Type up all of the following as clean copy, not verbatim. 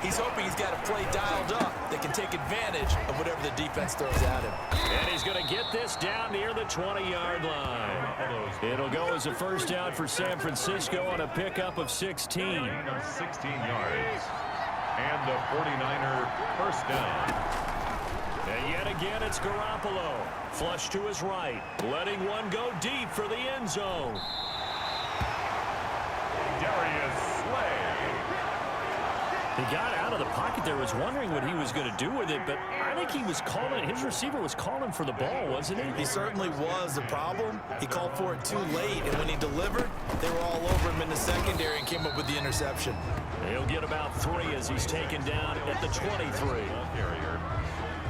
He's hoping he's got a play dialed up that can take advantage of whatever the defense throws at him. And he's going to get this down near the 20-yard line. It'll go as a first down for San Francisco on a pickup of 16. 16 yards. And the 49er first down. And yet again, it's Garoppolo. Flush to his right. Letting one go deep for the end zone. Darius Slay. He got out of the pocket there, was wondering what he was going to do with it, but I think he was calling, his receiver was calling for the ball, wasn't he? He certainly was. The problem, he called for it too late, and when he delivered, they were all over him in the secondary and came up with the interception. He'll get about 3 as he's taken down at the 23.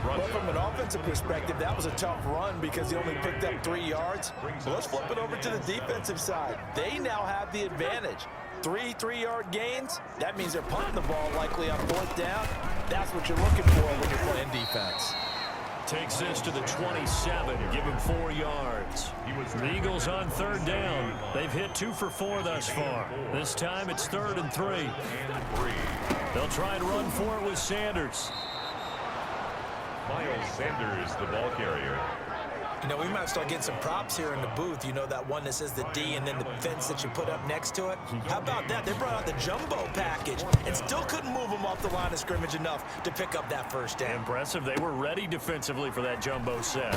But from an offensive perspective, that was a tough run because he only picked up 3 yards. So let's flip it over to the defensive side. They now have the advantage. 3 3-yard gains, that means they're punting the ball likely on 4th down. That's what you're looking for when you're playing defense. Takes this to the 27, give him 4 yards. The Eagles on 3rd down. They've hit 2 for 4 thus far. This time it's 3rd and 3. They'll try and run for it with Sanders. Miles Sanders, the ball carrier. You know, we might start getting some props here in the booth. You know, that one that says the D and then the fence that you put up next to it? How about that? They brought out the jumbo package and still couldn't move them off the line of scrimmage enough to pick up that first down. Impressive. They were ready defensively for that jumbo set.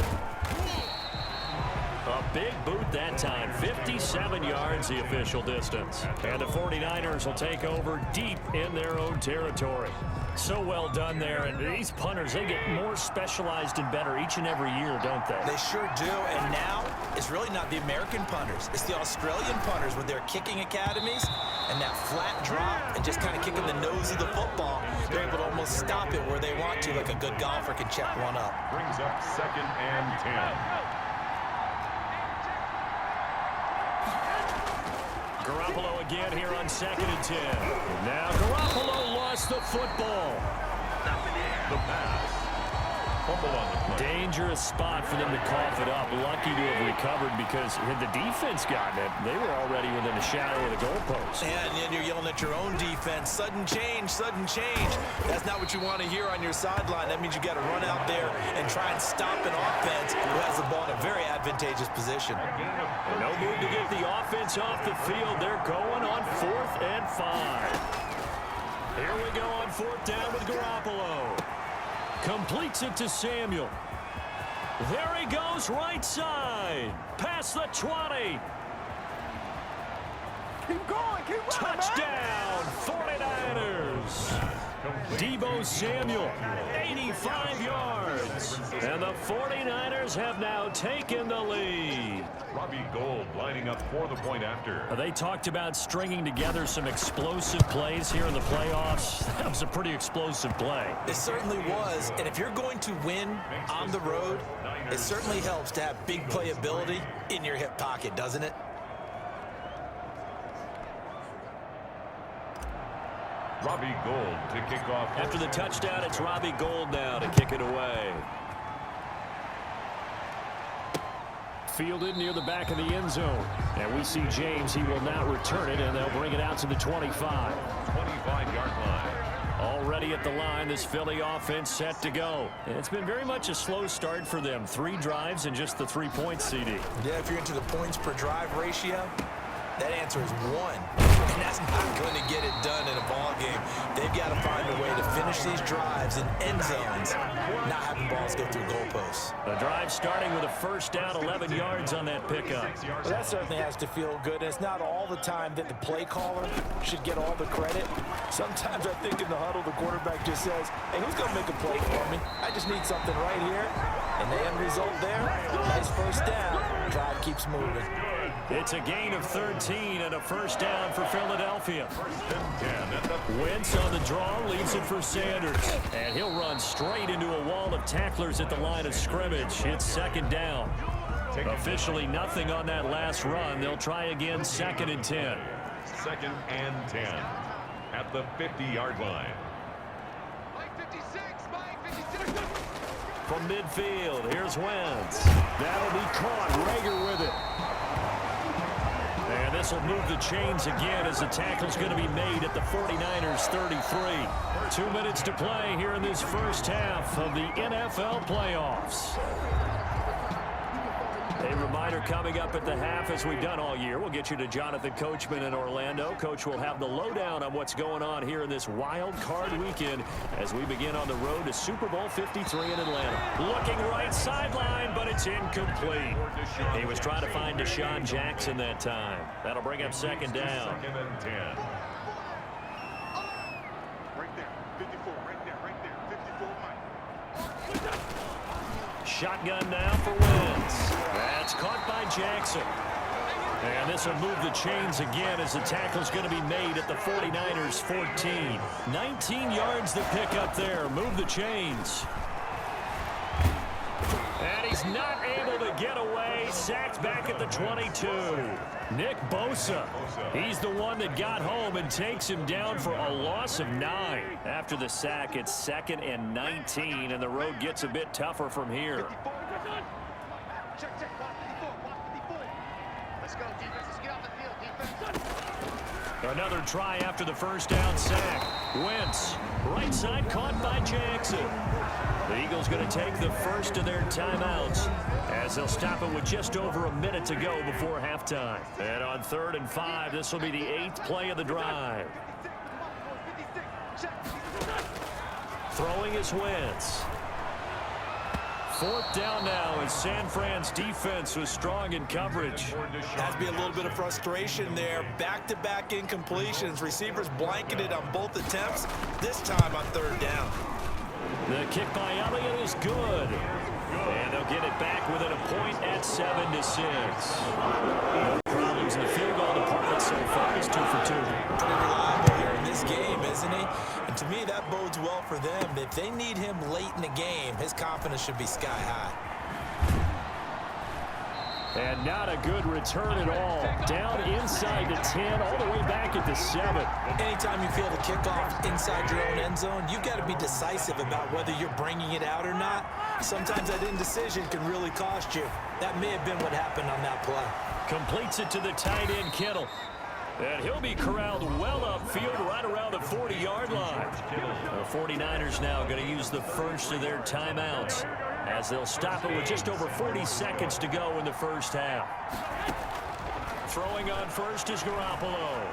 A big boot that time. 57 yards the official distance. And the 49ers will take over deep in their own territory. So well done there. And these punters, they get more specialized and better each and every year, don't they? They sure do. And now it's really not the American punters. It's the Australian punters with their kicking academies and that flat drop and just kind of kicking the nose of the football. They're able to almost stop it where they want to, like a good golfer can check one up. Brings up 2nd and 10. Garoppolo again here on 2nd and 10. Now Garoppolo lost the football. The pass. Fumble on the play. Dangerous spot for them to cough it up. Lucky to have recovered because had the defense gotten it, they were already within a shadow of the goalpost. And then you're yelling at your own defense. Sudden change, sudden change. That's not what you want to hear on your sideline. That means you got to run out there and try and stop an offense who has the ball in a very advantageous position. No move to get the offense off the field. They're going on 4th and 5. Here we go on 4th down with Garoppolo. Completes it to Samuel. There he goes, right side. Past the 20. Keep going, keep running, Touchdown, 49ers. Deebo Samuel, 85 yards. And the 49ers have now taken the lead. Robbie Gould lining up for the point after. They talked about stringing together some explosive plays here in the playoffs. That was a pretty explosive play. It certainly was. And if you're going to win on the road, it certainly helps to have big playability in your hip pocket, doesn't it? Robbie Gould to kick off. After the touchdown, it's Robbie Gould now to kick it away. Fielded near the back of the end zone. And we see James. He will now return it, and they'll bring it out to the 25. 25-yard line. Already at the line, this Philly offense set to go. And it's been very much a slow start for them. 3 drives and just the 3 points, CD. Yeah, if you're into the points per drive ratio, that answer is 1. And that's not going to get it done in a ball game. They've got to find a way to finish these drives in end zones, not having balls go through goalposts. The drive starting with a first down, 11 yards on that pickup. Well, that certainly has to feel good. It's not all the time that the play caller should get all the credit. Sometimes I think in the huddle, the quarterback just says, hey, who's going to make a play for me? I just need something right here. And the end result there, nice first down. Drive keeps moving. It's a gain of 13 and a first down for Philadelphia. Wentz on the draw, leaves it for Sanders. And he'll run straight into a wall of tacklers at the line of scrimmage. It's 2nd down. Officially nothing on that last run. They'll try again, 2nd and 10. 2nd and 10 at the 50-yard line. From midfield, here's Wentz. That'll be caught. Rager with it. And this This will move the chains again as the tackle's going to be made at the 49ers 33. 2 minutes to play here in this first half of the NFL playoffs. A reminder coming up at the half, as we've done all year. We'll get you to Jonathan Coachman in Orlando. Coach will have the lowdown on what's going on here in this wild card weekend as we begin on the road to Super Bowl 53 in Atlanta. Looking right sideline, but it's incomplete. He was trying to find Deshaun Jackson that time. That'll bring up second down. Second and 10. Right there, 54, right there, 54, Mike. Shotgun now for Wentz. That's caught by Jackson. And this will move the chains again as the tackle's going to be made at the 49ers 14. 19 yards to pick up there. Move the chains. And he's not able to get away. Sacked back at the 22. Nick Bosa. He's the one that got home and takes him down for a loss of 9. After the sack, it's 2nd and 19, and the road gets a bit tougher from here. Check, 54. Let's go, defense. Let's get off the field, defense. Another try after the first down sack. Wentz, right side caught by Jackson. The Eagles going to take the first of their timeouts as they'll stop it with just over a minute to go before halftime. And on 3rd and 5, this will be the 8th play of the drive. Throwing is Wentz. 4th down now as San Fran's defense was strong in coverage. Has to be a little bit of frustration there. Back-to-back incompletions. Receivers blanketed on both attempts, this time on 3rd down. The kick by Elliott is good. And they'll get it back within a point at 7-6. No problems in the field goal department so far. He's 2 for 2. Pretty reliable here in this game, isn't he? And to me, that bodes well for them. If they need him late in the game, his confidence should be sky high. And not a good return at all. Down inside the 10, all the way back at the 7. Anytime you feel the kickoff inside your own end zone, you've got to be decisive about whether you're bringing it out or not. Sometimes that indecision can really cost you. That may have been what happened on that play. Completes it to the tight end, Kittle. And he'll be corralled well upfield right around the 40-yard line. The 49ers now going to use the first of their timeouts as they'll stop it with just over 40 seconds to go in the first half. Throwing on first is Garoppolo.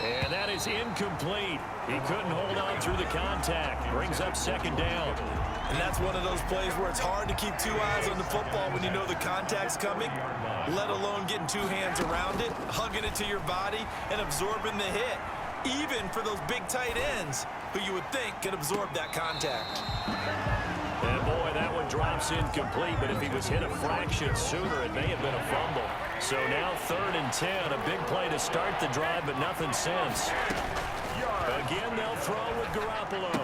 And that is incomplete. He couldn't hold on through the contact. Brings up 2nd down. And that's one of those plays where it's hard to keep 2 eyes on the football when you know the contact's coming, let alone getting 2 hands around it, hugging it to your body, and absorbing the hit. Even for those big tight ends who you would think could absorb that contact. And boy, that one drops incomplete, but if he was hit a fraction sooner, it may have been a fumble. So now 3rd and 10, a big play to start the drive, but nothing since. Again, they'll throw with Garoppolo.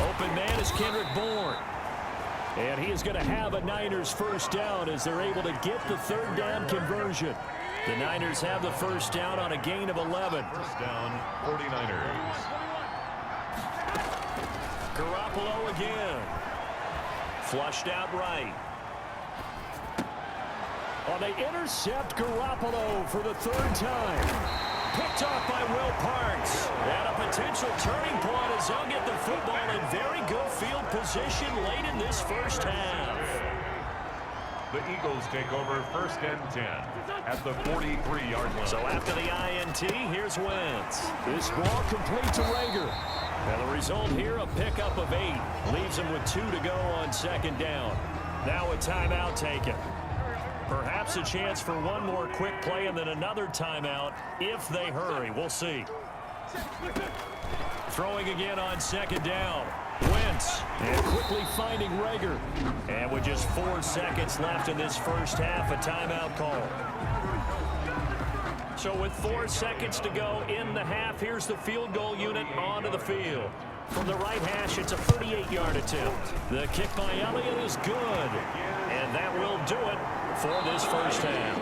Open man is Kendrick Bourne. And he is going to have a Niners first down as they're able to get the 3rd down conversion. The Niners have the first down on a gain of 11. First down, 49ers. Garoppolo again. Flushed out right. Oh, they intercept Garoppolo for the 3rd time. Picked off by Will Parks. And a potential turning point as they'll get the football in very good field position late in this first half. The Eagles take over 1st and 10 at the 43-yard line. So after the INT, here's Wentz. This ball complete to Rager. And the result here, a pickup of 8. Leaves him with 2 to go on 2nd down. Now a timeout taken. Perhaps a chance for one more quick play and then another timeout if they hurry. We'll see. Throwing again on 2nd down. Wentz, and quickly finding Rager. And with just 4 seconds left in this first half, a timeout call. So with 4 seconds to go in the half, here's the field goal unit onto the field. From the right hash, it's a 38-yard attempt. The kick by Elliott is good. And that will do it for this first half.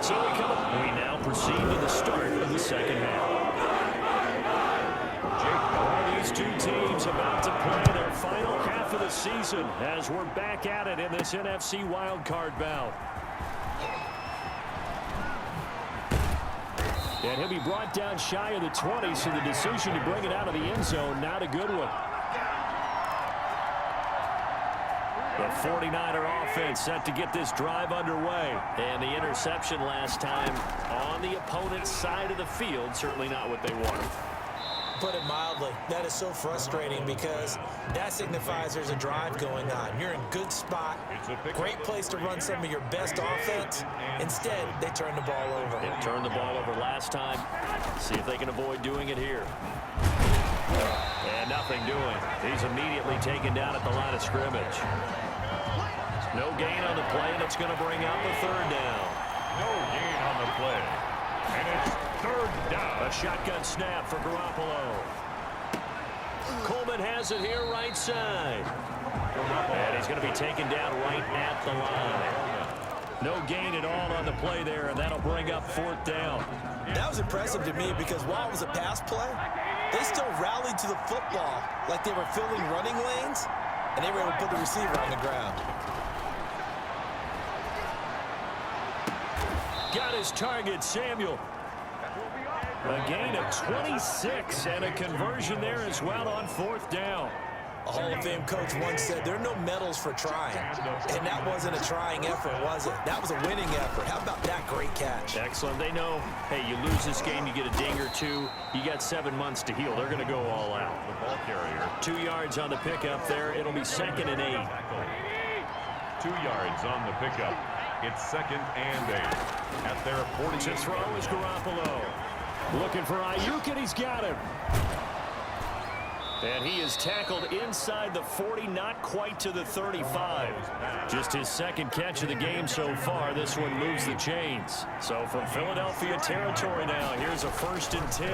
So we now proceed to the start of the second half. These two teams about to play their final half of the season as we're back at it in this NFC wildcard bout. And he'll be brought down shy of the 20, so the decision to bring it out of the end zone, not a good one. The 49er offense set to get this drive underway. And the interception last time on the opponent's side of the field, certainly not what they wanted. Put it mildly, that is so frustrating because that signifies there's a drive going on. You're in good spot, great place to run some of your best offense. Instead, they turn the ball over. They turned the ball over last time. See if they can avoid doing it here. And nothing doing. He's immediately taken down at the line of scrimmage. No gain on the play, and it's going to bring out the third down. No gain on the play. And it's third down. A shotgun snap for Garoppolo. Coleman has it here right side. And he's going to be taken down right at the line. No gain at all on the play there, and that'll bring up fourth down. That was impressive to me because while it was a pass play, they still rallied to the football like they were filling running lanes, and they were able to put the receiver on the ground. Got his target, Samuel. A gain of 26 and a conversion there as well on fourth down. A Hall of Fame coach once said there are no medals for trying. And that wasn't a trying effort, was it? That was a winning effort. How about that great catch? Excellent. They know, hey, you lose this game, you get a ding or two. You got 7 months to heal. They're going to go all out. The ball carrier. 2 yards on the pickup there. It'll be 2nd and 8. 2 yards on the pickup. It's 2nd and 8. At their 40. To throw is Garoppolo. Looking for Ayuk, and he's got him. And he is tackled inside the 40, not quite to the 35. Just his 2nd catch of the game so far. This one moves the chains. So from Philadelphia territory now, here's a 1st and 10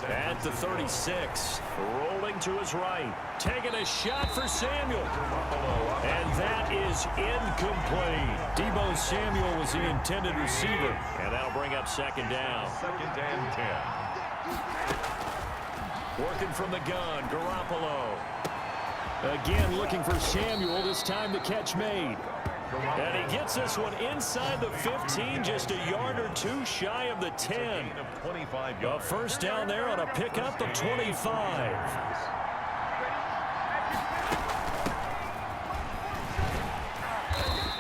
at the 36. Rolling to his right. Taking a shot for Samuel. And that is incomplete. Deebo Samuel was the intended receiver. And that'll bring up 2nd down. 2nd and 10. Working from the gun, Garoppolo. Again looking for Samuel, this time the catch made. And he gets this one inside the 15, just a yard or two shy of the 10. A first down there on a pickup of 25.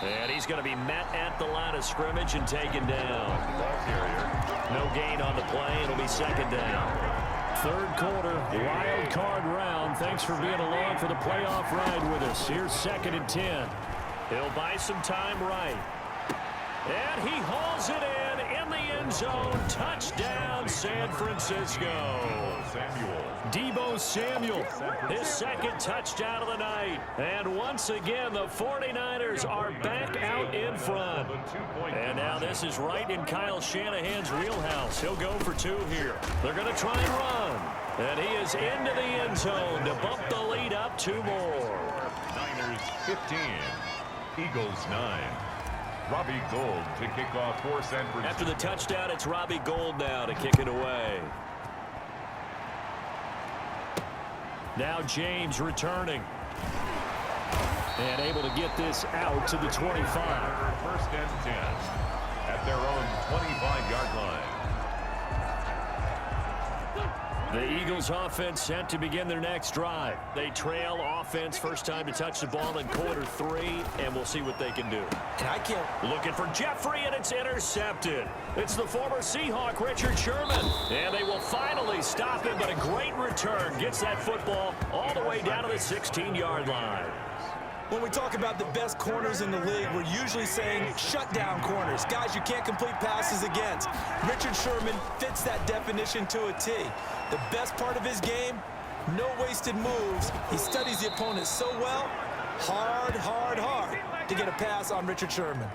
And he's going to be met at the line of scrimmage and taken down. No gain on the play. It'll be 2nd down. 3rd quarter, wild card round. Thanks for being along for the playoff ride with us. Here's 2nd and 10. He'll buy some time right. And he hauls it in the end zone. Touchdown, San Francisco. Deebo Samuel, his 2nd touchdown of the night. And once again, the 49ers are back out in front. And now this is right in Kyle Shanahan's wheelhouse. He'll go for 2 here. They're going to try and run. And he is into the end zone to bump the lead up 2 more. Niners 15, Eagles 9. Robbie Gould to kick off for San Francisco. After the touchdown, it's Robbie Gould now to kick it away. Now James returning. And able to get this out to the 25. 1st and 10 at their own 25-yard line. The Eagles offense set to begin their next drive. They trail offense, first time to touch the ball in quarter 3, and we'll see what they can do. And I can't. Looking for Jeffrey, and it's intercepted. It's the former Seahawk, Richard Sherman. And they will finally stop him, but a great return gets that football all the way down to the 16-yard line. When we talk about the best corners in the league, we're usually saying shutdown corners, guys you can't complete passes against. Richard Sherman fits that definition to a T. The best part of his game, no wasted moves. He studies the opponent so well, hard to get a pass on Richard Sherman.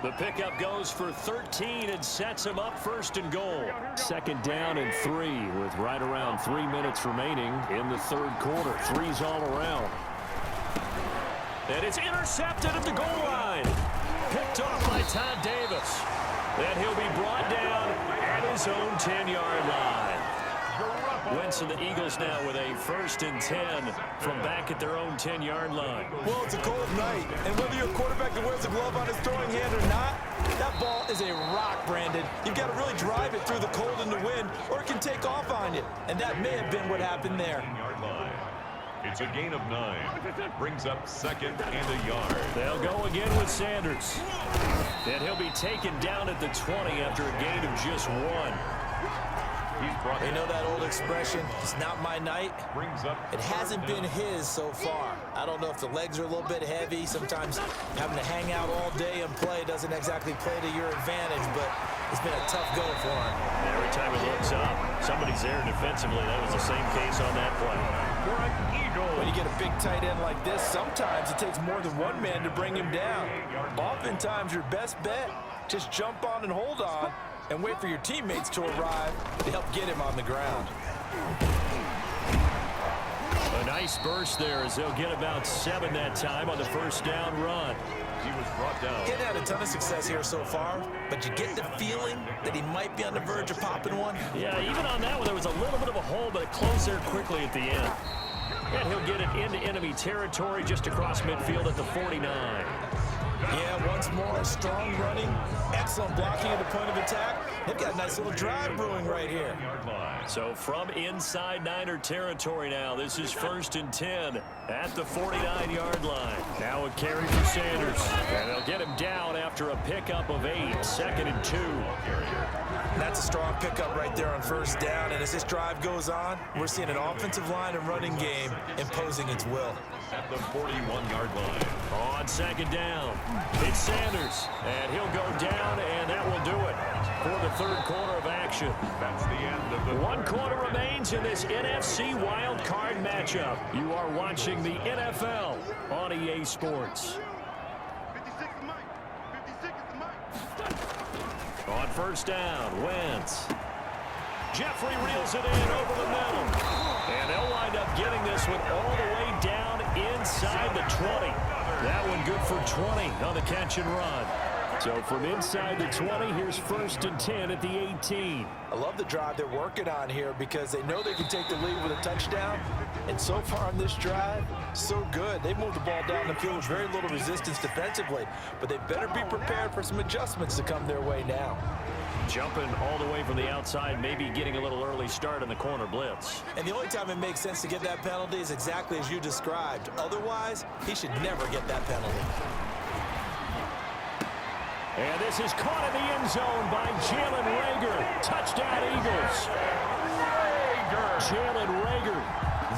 The pickup goes for 13 and sets him up 1st and goal. 2nd down and 3 with right around 3 minutes remaining in the 3rd quarter. 3's all around. And it's intercepted at the goal line. Picked off by Todd Davis. And he'll be brought down at his own 10-yard line. Wentz and the Eagles now with a 1st and 10 from back at their own 10-yard line. Well, it's a cold night, and whether you're a quarterback that wears a glove on his throwing hand or not, That ball is a rock, Brandon. You've got to really drive it through the cold and the wind, or it can take off on you. And that may have been what happened there. It's a gain of 9. Brings up 2nd and a yard. They'll go again with Sanders. And he'll be taken down at the 20 after a gain of just 1. You know that old expression, it's not my night? Brings up It hasn't been his so far. I don't know if the legs are a little bit heavy. Sometimes having to hang out all day and play doesn't exactly play to your advantage, but it's been a tough go for him. Every time he looks up, somebody's there defensively. That was the same case on that play. When you get a big tight end like this, sometimes it takes more than one man to bring him down. Oftentimes, your best bet, just jump on and hold on and wait for your teammates to arrive to help get him on the ground. A nice burst there as they'll get about 7 that time on the first down run. He was brought down. He hasn't had a ton of success here so far, but you get the feeling that he might be on the verge of popping one. Yeah, even on that one, there was a little bit of a hole, but it closed there quickly at the end. And he'll get it into enemy territory just across midfield at the 49. Yeah, once more, strong running, excellent blocking at the point of attack. They've got a nice little drive brewing right here. So from inside Niner territory now, this is 1st and 10 at the 49-yard line. Now a carry for Sanders. And they'll get him down after a pickup of 8, 2nd and 2. That's a strong pickup right there on first down. And as this drive goes on, we're seeing an offensive line and running game imposing its will. At the 41-yard line. On 2nd down, it's Sanders. And he'll go down, and that will do it for the 3rd quarter of action. That's the end of the 1 quarter remains in this NFC Wild Card matchup. You are watching the NFL on EA Sports. 56 is mine. 56 is mine. On first down, Wentz. Jeffrey reels it in over the middle. And they'll wind up getting this one all the way down inside the 20. That one good for 20 on the catch and run. So from inside the 20, here's 1st and 10 at the 18. I love the drive they're working on here because they know they can take the lead with a touchdown. And so far on this drive, so good. They moved the ball down the field with very little resistance defensively. But they better be prepared for some adjustments to come their way now. Jumping all the way from the outside, maybe getting a little early start on the corner blitz. And the only time it makes sense to get that penalty is exactly as you described. Otherwise, he should never get that penalty. And this is caught in the end zone by Jalen Reagor. Touchdown, Eagles. Jalen Reagor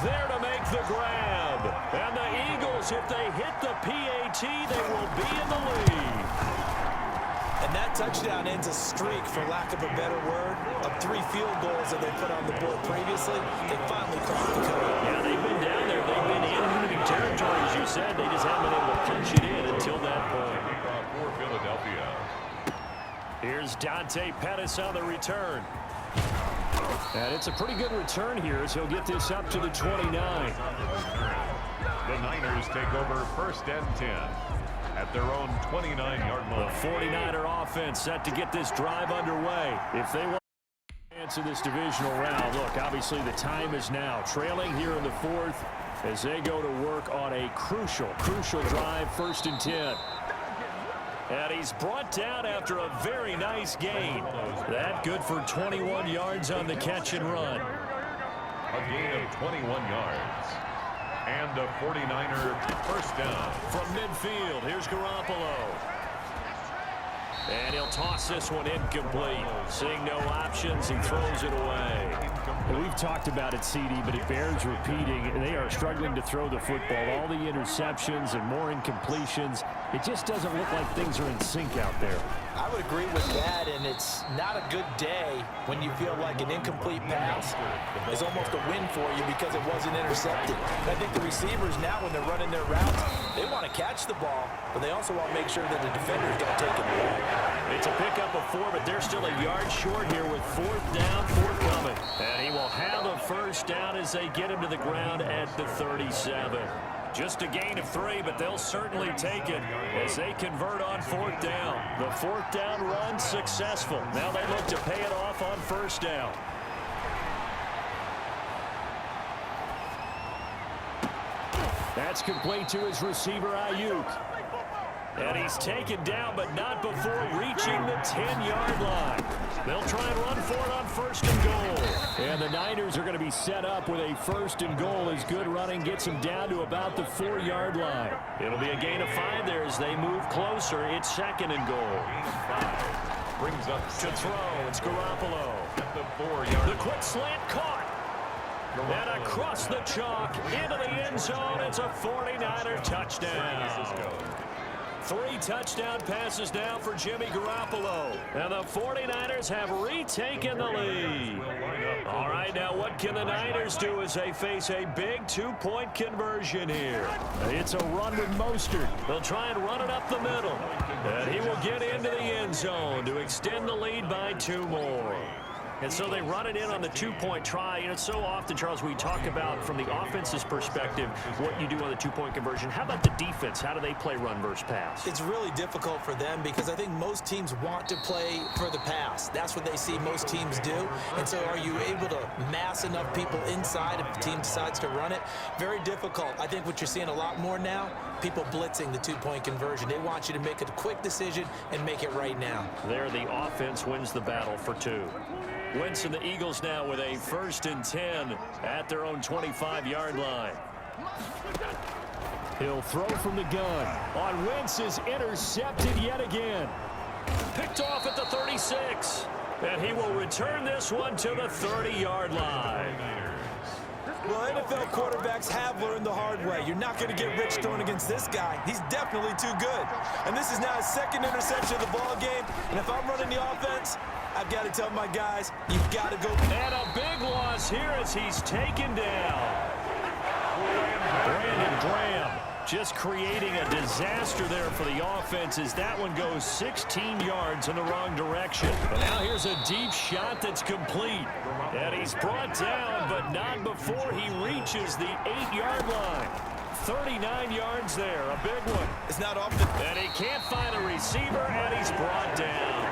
there to make the grab. And the Eagles, if they hit the PAT, they will be in the lead. And that touchdown ends a streak, for lack of a better word, of 3 field goals that they put on the board previously. They finally cracked the code. Yeah, they've been down there. They've been in enemy territory, as you said. They just haven't been able to punch it in until that point. For Philadelphia. Here's Dante Pettis on the return. And it's a pretty good return here as he'll get this up to the 29. The Niners take over 1st and 10 at their own 29-yard line. The 49er offense set to get this drive underway. If they want to answer this divisional round, look, obviously the time is now. Trailing here in the 4th as they go to work on a crucial drive, 1st and 10. And he's brought down after a very nice gain. That good for 21 yards on the catch and run. A gain of 21 yards. And a 49er first down. From midfield, here's Garoppolo. And he'll toss this one incomplete. Seeing no options, he throws it away. We've talked about it, CD, but it bears repeating. They are struggling to throw the football. All the interceptions and more incompletions. It just doesn't look like things are in sync out there. I would agree with that, and it's not a good day when you feel like an incomplete pass is almost a win for you because it wasn't intercepted. I think the receivers now, when they're running their routes, they want to catch the ball, but they also want to make sure that the defenders don't take it away. It's a pickup of 4, but they're still a yard short here with 4th down, 4 coming. And he will have a first down as they get him to the ground at the 37. Just a gain of 3, but they'll certainly take it as they convert on 4th down. The 4th down run successful. Now they look to pay it off on 1st down. That's complete to his receiver, Ayuk. And he's taken down, but not before reaching the 10-yard line. They'll try and run for it on 1st and goal. And the Niners are going to be set up with a 1st and goal as good running gets them down to about the 4-yard line. It'll be a gain of 5 there as they move closer. It's 2nd and goal. Brings up To throw, it's Garoppolo. at the 4-yard. The quick slant caught. And across the chalk, into the end zone, it's a 49er touchdown. 3 touchdown passes now for Jimmy Garoppolo. And the 49ers have retaken the lead. All right, now what can the Niners do as they face a big 2-point conversion here? It's a run with Mostert. They'll try and run it up the middle. And he will get into the end zone to extend the lead by 2 more. And so they run it in on the 2-point try. You know, so often, Charles, we talk about from the offense's perspective what you do on the 2-point conversion. How about the defense? How do they play run versus pass? It's really difficult for them because I think most teams want to play for the pass. That's what they see most teams do. And so are you able to mass enough people inside if the team decides to run it? Very difficult. I think what you're seeing a lot more now, people blitzing the 2-point conversion. They want you to make a quick decision and make it right now. There, the offense wins the battle for 2. Wentz and the Eagles now with a 1st and 10 at their own 25-yard line. He'll throw from the gun. On Wentz is intercepted yet again. Picked off at the 36. And he will return this one to the 30-yard line. Well, NFL quarterbacks have learned the hard way. You're not going to get rich throwing against this guy. He's definitely too good. And this is now his 2nd interception of the ball game. And if I'm running the offense, I've got to tell my guys, you've got to go. And a big loss here as he's taken down. Brandon Graham just creating a disaster there for the offense as that one goes 16 yards in the wrong direction. And now here's a deep shot that's complete. And he's brought down, but not before he reaches the 8-yard line. 39 yards there, a big one. It's not off the... And he can't find a receiver, and he's brought down.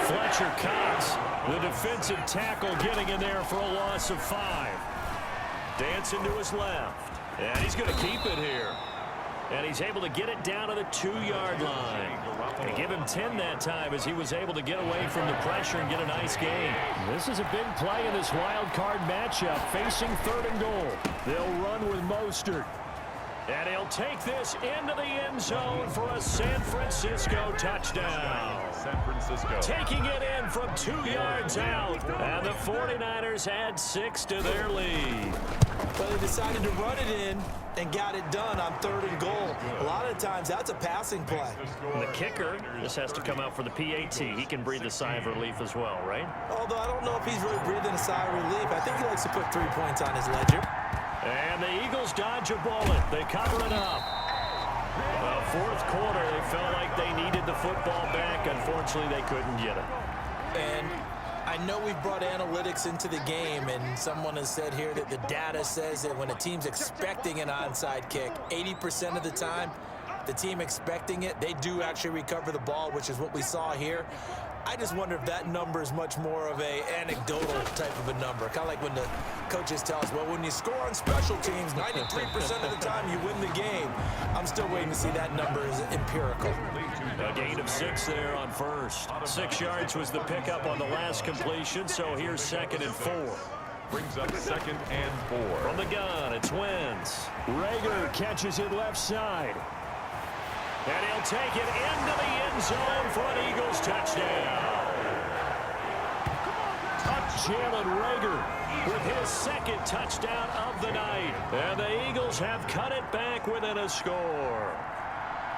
Fletcher Cox, the defensive tackle, getting in there for a loss of 5. Dancing to his left. And he's going to keep it here. And he's able to get it down to the 2-yard line. And give him 10 that time as he was able to get away from the pressure and get a nice gain. This is a big play in this wild card matchup, facing 3rd and goal. They'll run with Mostert. And he'll take this into the end zone for a San Francisco touchdown. San Francisco. Taking it in from 2 yards out. And the 49ers add 6 to their lead. But they decided to run it in and got it done on 3rd and goal. A lot of times, that's a passing play. And the kicker, this has to come out for the PAT. He can breathe a sigh of relief as well, right? Although I don't know if he's really breathing a sigh of relief. I think he likes to put 3 points on his ledger. And the Eagles dodge a bullet. They cover it up. Well, 4th quarter, they felt like they needed the football back. Unfortunately, they couldn't get it. And I know we've brought analytics into the game, and someone has said here that the data says that when a team's expecting an onside kick, 80% of the time, the team expecting it, they do actually recover the ball, which is what we saw here. I just wonder if that number is much more of a anecdotal type of a number. Kind of like when the coaches tell us, well, when you score on special teams, 93% of the time you win the game. I'm still waiting to see that number is empirical. A gain of 6 there on 1st. 6 yards was the pickup on the last completion, so here's 2nd and 4. Brings up 2nd and 4. From the gun, it's Wentz. Rager catches it left side. And he'll take it into the end zone for an Eagles touchdown. Jalen Rager with his 2nd touchdown of the night. And the Eagles have cut it back within a score.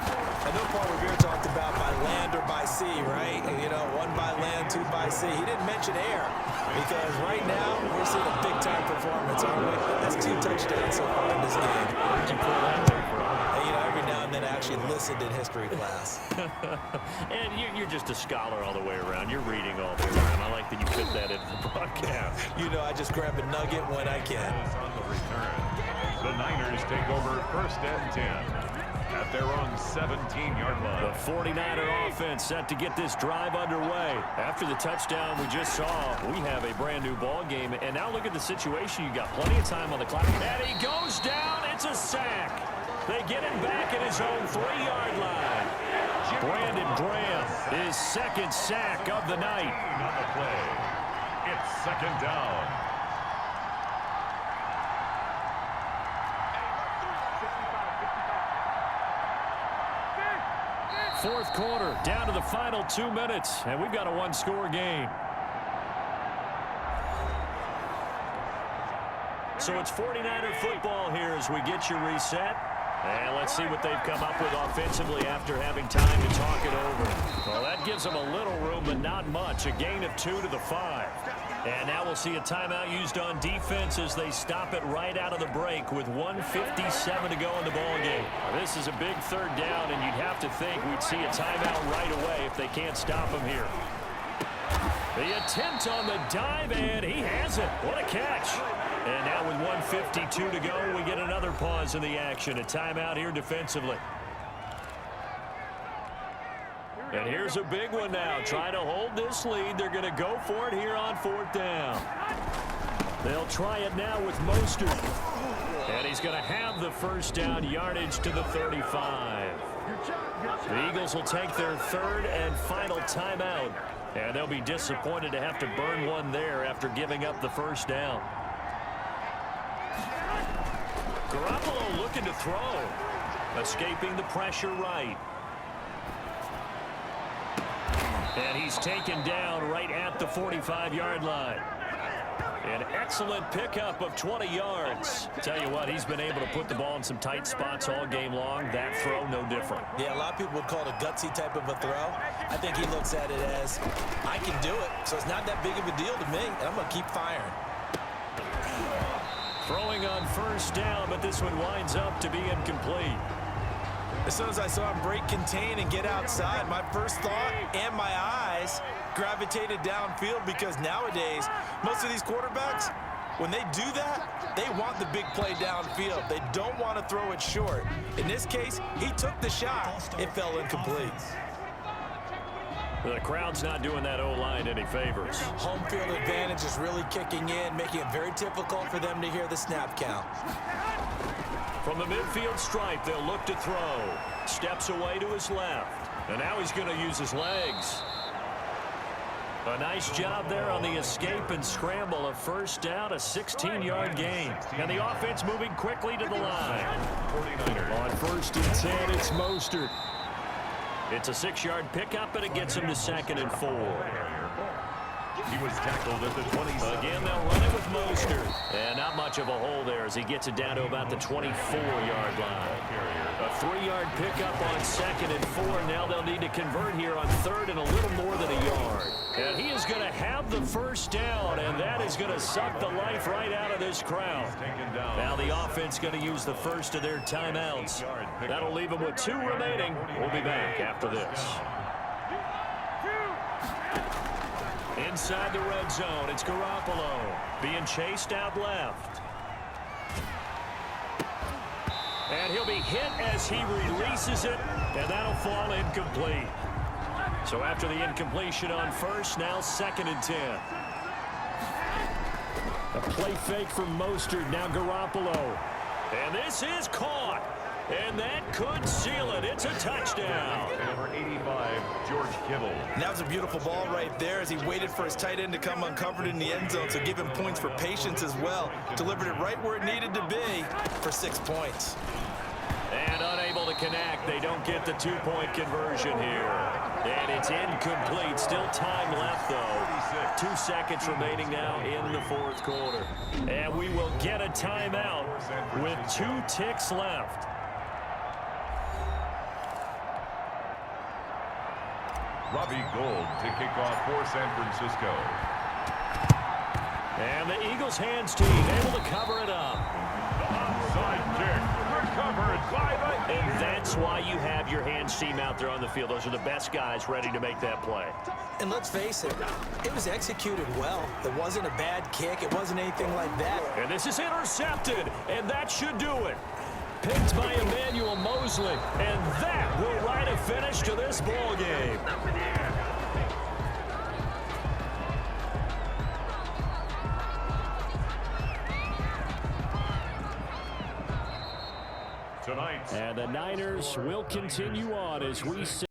I know Paul Revere talked about by land or by sea, right? You know, 1 by land, 2 by sea. He didn't mention air because right now we're seeing a big-time performance, aren't we? That's 2 touchdowns so far in this game. Where'd you pull that one from? You know, every now and then I actually listened in history class. And you're just a scholar all the way around. You're reading all the way around. I like that you fit that into the broadcast. You know, I just grab a nugget when I can. On the return. The Niners take over 1st and 10. At their own 17-yard line. The 49er offense set to get this drive underway. After the touchdown we just saw, we have a brand-new ball game. And now look at the situation. You got plenty of time on the clock. And he goes down. It's a sack. They get him back at his own 3-yard line. Brandon Graham, his second sack of the night. On the play. It's second down. Fourth quarter, down to the final 2 minutes, and we've got a one-score game. So it's 49er football here as we get you reset. And let's see what they've come up with offensively after having time to talk it over. Well, that gives them a little room, but not much. A gain of 2 to the 5. And now we'll see a timeout used on defense as they stop it right out of the break with 1:57 to go in the ballgame. This is a big third down, and you'd have to think we'd see a timeout right away if they can't stop him here. The attempt on the dive, and he has it. What a catch. And now with 1:52 to go, we get another pause in the action. A timeout here defensively. And here's a big one now. Trying to hold this lead. They're going to go for it here on 4th down. They'll try it now with Mostert. And he's going to have the first down, yardage to the 35. The Eagles will take their third and final timeout. And they'll be disappointed to have to burn one there after giving up the first down. Garoppolo looking to throw. Escaping the pressure right. And he's taken down right at the 45-yard line. An excellent pickup of 20 yards. Tell you what, he's been able to put the ball in some tight spots all game long. That throw, no different. Yeah, a lot of people would call it a gutsy type of a throw. I think he looks at it as, I can do it, so it's not that big of a deal to me, and I'm going to keep firing. Throwing on first down, but this one winds up to be incomplete. As soon as I saw him break contain and get outside, my first thought and my eyes gravitated downfield because nowadays, most of these quarterbacks, when they do that, they want the big play downfield. They don't want to throw it short. In this case, he took the shot. It fell incomplete. The crowd's not doing that O-line any favors. Home field advantage is really kicking in, making it very difficult for them to hear the snap count. From the midfield stripe, they'll look to throw. Steps away to his left. And now he's going to use his legs. A nice job there on the escape and scramble. A first down, a 16-yard gain. And the offense moving quickly to the line. On 1st and 10, it's Mostert. It's a 6-yard pickup, and it gets him to 2nd and 4. He was tackled at the 27. Again, they'll run it with Mostert. And not much of a hole there as he gets it down to about the 24-yard line. A 3-yard pickup on 2nd and 4. Now they'll need to convert here on 3rd and a little more than a yard. And he is going to have the first down, and that is going to suck the life right out of this crowd. Now the offense going to use the first of their timeouts. That'll leave them with 2 remaining. We'll be back after this. Inside the red zone, it's Garoppolo being chased out left. And he'll be hit as he releases it, and that'll fall incomplete. So after the incompletion on first, now 2nd and 10. A play fake from Mostert, now Garoppolo. And this is caught. And that could seal it. It's a touchdown. Number 85, George Kittle. And that was a beautiful ball right there as he waited for his tight end to come uncovered in the end zone, so give him points for patience as well. Delivered it right where it needed to be for 6 points. And unable to connect. They don't get the 2-point conversion here. And it's incomplete. Still time left, though. 2 seconds remaining now in the 4th quarter. And we will get a timeout with 2 ticks left. Robbie Gould to kick off for San Francisco. And the Eagles hands team able to cover it up. Onside kick recovered by the Eagles. And that's why you have your hands team out there on the field. Those are the best guys ready to make that play. And let's face it, it was executed well. It wasn't a bad kick. It wasn't anything like that. And this is intercepted, and that should do it. Picked by Emmanuel Mosley, and that will write a finish to this ball game. Tonight. And the Niners will continue on as we